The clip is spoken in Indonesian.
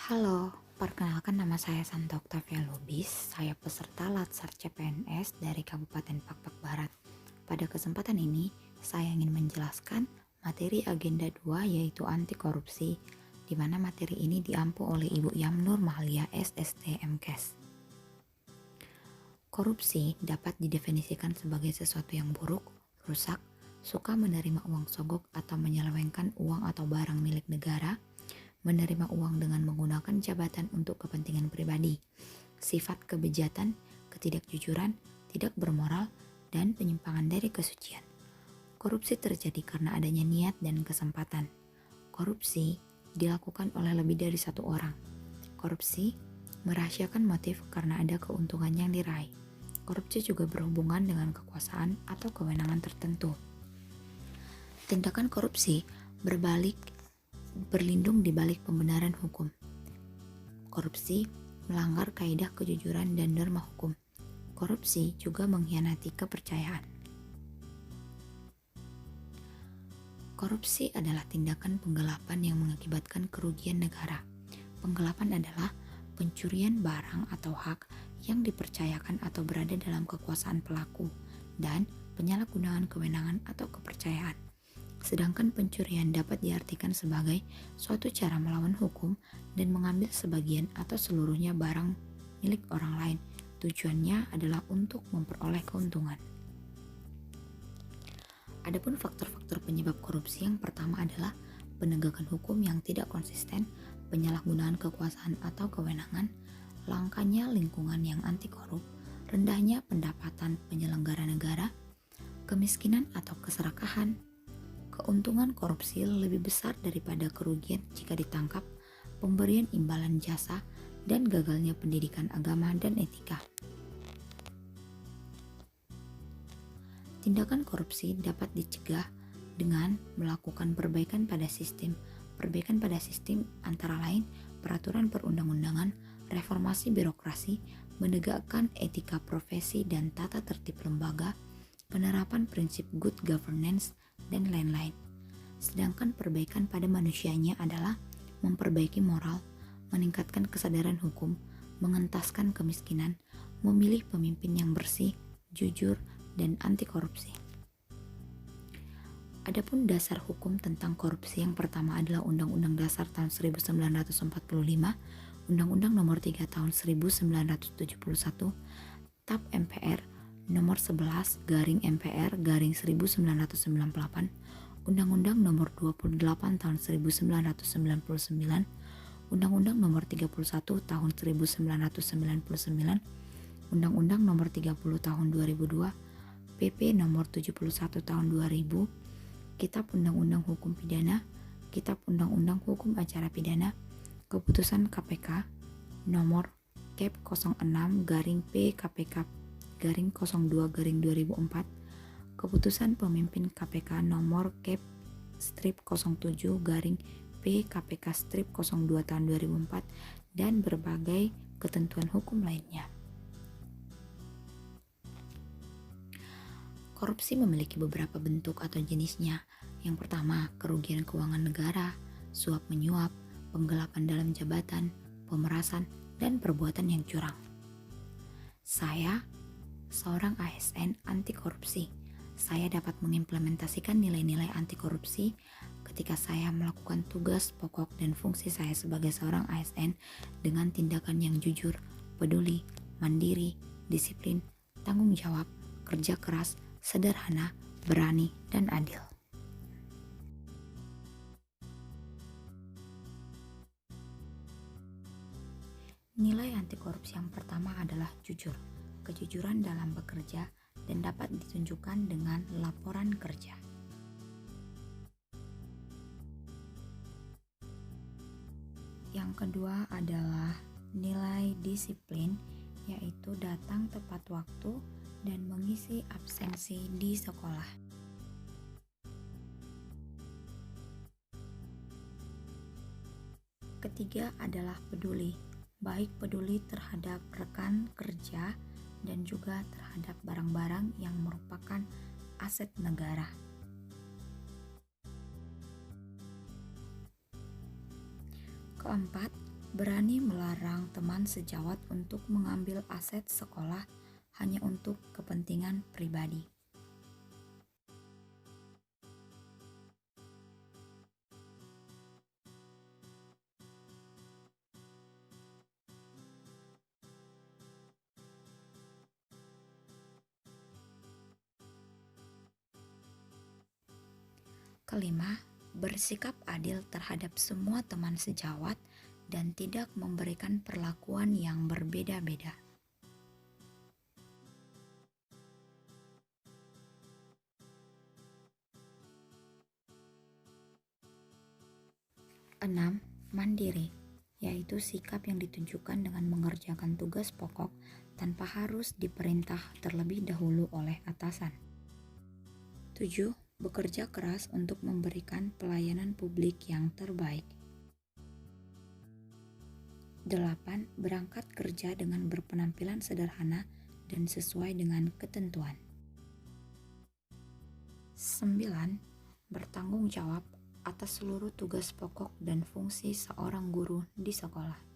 Halo, perkenalkan nama saya Santa Octavia Lubis. Saya peserta Latsar CPNS dari Kabupaten Pakpak Barat. Pada kesempatan ini, saya ingin menjelaskan materi agenda 2 yaitu anti korupsi, di mana materi ini diampu oleh Ibu Yamnur Mahalia SST MKes. Korupsi dapat didefinisikan sebagai sesuatu yang buruk, rusak, suka menerima uang sogok atau menyelewengkan uang atau barang milik negara, menerima uang dengan menggunakan jabatan untuk kepentingan pribadi, sifat kebejatan, ketidakjujuran, tidak bermoral, dan penyimpangan dari kesucian. Korupsi terjadi karena adanya niat dan kesempatan. Korupsi dilakukan oleh lebih dari satu orang. Korupsi merahasiakan motif karena ada keuntungan yang diraih. Korupsi juga berhubungan dengan kekuasaan atau kewenangan tertentu. Tindakan korupsi berlindung di balik pembenaran hukum. Korupsi melanggar kaidah kejujuran dan norma hukum. Korupsi juga mengkhianati kepercayaan. Korupsi adalah tindakan penggelapan yang mengakibatkan kerugian negara. Penggelapan adalah pencurian barang atau hak yang dipercayakan atau berada dalam kekuasaan pelaku dan penyalahgunaan kewenangan atau kepercayaan. Sedangkan pencurian dapat diartikan sebagai suatu cara melawan hukum dan mengambil sebagian atau seluruhnya barang milik orang lain. Tujuannya adalah untuk memperoleh keuntungan. Adapun faktor-faktor penyebab korupsi, yang pertama adalah penegakan hukum yang tidak konsisten, penyalahgunaan kekuasaan atau kewenangan, langkanya lingkungan yang anti korup, rendahnya pendapatan penyelenggara negara, kemiskinan atau keserakahan. Keuntungan korupsi lebih besar daripada kerugian jika ditangkap, pemberian imbalan jasa, dan gagalnya pendidikan agama dan etika. Tindakan korupsi dapat dicegah dengan melakukan perbaikan pada sistem. Perbaikan pada sistem antara lain peraturan perundang-undangan, reformasi birokrasi, menegakkan etika profesi dan tata tertib lembaga, penerapan prinsip good governance, dan lain-lain. Sedangkan perbaikan pada manusianya adalah memperbaiki moral, meningkatkan kesadaran hukum, mengentaskan kemiskinan, memilih pemimpin yang bersih, jujur, dan anti korupsi. Adapun dasar hukum tentang korupsi, yang pertama adalah Undang-Undang Dasar tahun 1945, Undang-Undang Nomor 3 tahun 1971, TAP MPR Nomor 11 /MPR/1998, Undang-Undang Nomor 28 tahun 1999, Undang-Undang Nomor 31 tahun 1999, Undang-Undang Nomor 30 tahun 2002, PP Nomor 71 tahun 2000, Kitab Undang-Undang Hukum Pidana, Kitab Undang-Undang Hukum Acara Pidana, Keputusan KPK Nomor Kep 06-P KPK /02-2004, Keputusan Pemimpin KPK Nomor Kep Strip 07-P KPK Strip 02 tahun 2004, dan berbagai ketentuan hukum lainnya. Korupsi memiliki beberapa bentuk atau jenisnya. Yang pertama, kerugian keuangan negara, suap menyuap, penggelapan dalam jabatan, pemerasan, dan perbuatan yang curang. Saya seorang ASN anti korupsi. Saya dapat mengimplementasikan nilai-nilai anti korupsi ketika saya melakukan tugas pokok dan fungsi saya sebagai seorang ASN dengan tindakan yang jujur, peduli, mandiri, disiplin, tanggung jawab, kerja keras, sederhana, berani, dan adil. Nilai anti korupsi yang pertama adalah jujur. Kejujuran dalam bekerja dan dapat ditunjukkan dengan laporan kerja. Yang kedua adalah nilai disiplin, yaitu datang tepat waktu dan mengisi absensi di sekolah. Ketiga adalah peduli, baik peduli terhadap rekan kerja dan juga terhadap barang-barang yang merupakan aset negara. Keempat, Berani melarang teman sejawat untuk mengambil aset sekolah hanya untuk kepentingan pribadi. Kelima, bersikap adil terhadap semua teman sejawat dan tidak memberikan perlakuan yang berbeda-beda. Enam, mandiri, yaitu sikap yang ditunjukkan dengan mengerjakan tugas pokok tanpa harus diperintah terlebih dahulu oleh atasan. 7. Bekerja keras untuk memberikan pelayanan publik yang terbaik. 8. Berangkat kerja dengan berpenampilan sederhana dan sesuai dengan ketentuan. 9. Bertanggung jawab atas seluruh tugas pokok dan fungsi seorang guru di sekolah.